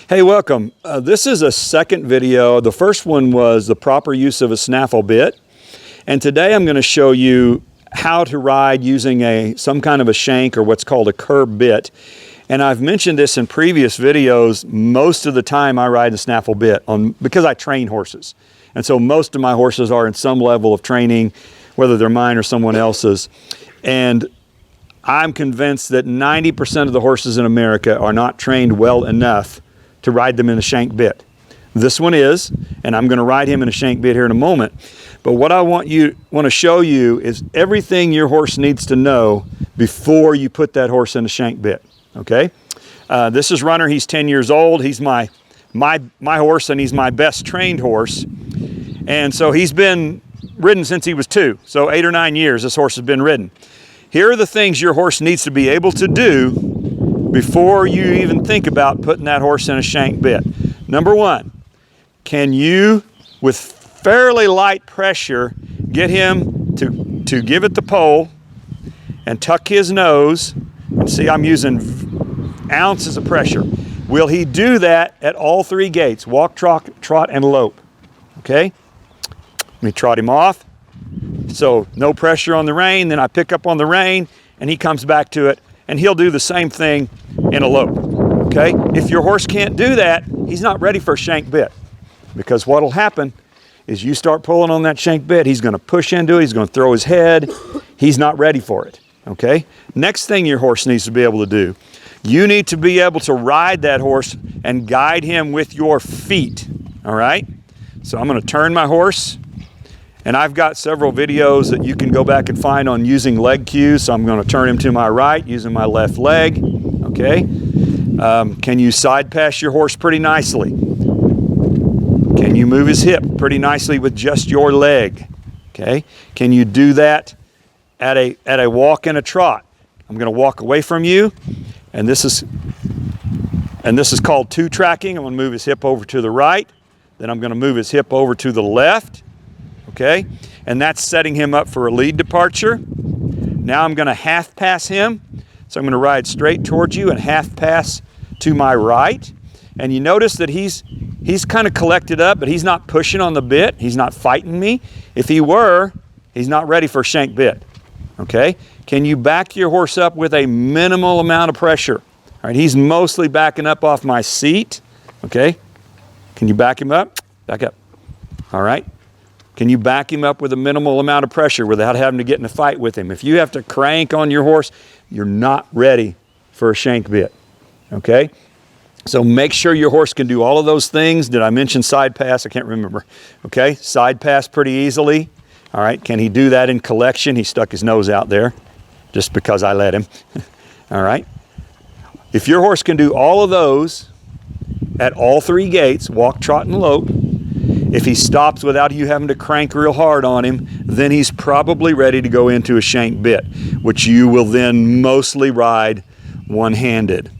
Hey, welcome. This is a second video. The first one was the proper use of a snaffle bit. And today I'm going to show you how to ride using some kind of a shank or what's called a curb bit. And I've mentioned this in previous videos. Most of the time I ride a snaffle bit because I train horses. And so most of my horses are in some level of training, whether they're mine or someone else's. And I'm convinced that 90% of the horses in America are not trained well enough to ride them in a shank bit. This one is, and I'm going to ride him in a shank bit here in a moment. But what I want to show you is everything your horse needs to know before you put that horse in a shank bit. Okay? This is Runner. He's 10 years old. He's my horse, and he's my best trained horse. And so he's been ridden since he was 2. So 8 or 9 years this horse has been ridden. Here are the things your horse needs to be able to do before you even think about putting that horse in a shank bit. Number one, can you, with fairly light pressure, get him to give it the pole and tuck his nose? And see, I'm using ounces of pressure. Will he do that at all 3 gaits? Walk, trot, and lope. Okay? Let me trot him off. So no pressure on the rein, then I pick up on the rein and he comes back to it, and he'll do the same thing in a lope. Okay? If your horse can't do that, he's not ready for a shank bit, because what'll happen is you start pulling on that shank bit, he's going to push into it, he's going to throw his head, he's not ready for it. Okay? Next thing your horse needs to be able to do, you need to be able to ride that horse and guide him with your feet. All right? So I'm going to turn my horse. And I've got several videos that you can go back and find on using leg cues. So I'm going to turn him to my right using my left leg. Okay. Can you side pass your horse pretty nicely? Can you move his hip pretty nicely with just your leg? Okay. Can you do that at a walk and a trot? I'm going to walk away from you, and this is called 2-tracking. I'm going to move his hip over to the right. Then I'm going to move his hip over to the left. Okay, and that's setting him up for a lead departure. Now I'm going to half pass him. So I'm going to ride straight towards you and half pass to my right. And you notice that he's kind of collected up, but he's not pushing on the bit. He's not fighting me. If he were, he's not ready for a shank bit. Okay, can you back your horse up with a minimal amount of pressure? All right, he's mostly backing up off my seat. Okay, can you back him up? Back up. All right. Can you back him up with a minimal amount of pressure without having to get in a fight with him? If you have to crank on your horse, you're not ready for a shank bit. Okay? So make sure your horse can do all of those things. Did I mention side pass? I can't remember. Okay? Side pass pretty easily. All right? Can he do that in collection? He stuck his nose out there just because I let him. All right? If your horse can do all of those at all 3 gaits, walk, trot, and lope, if he stops without you having to crank real hard on him, then he's probably ready to go into a shank bit, which you will then mostly ride one-handed.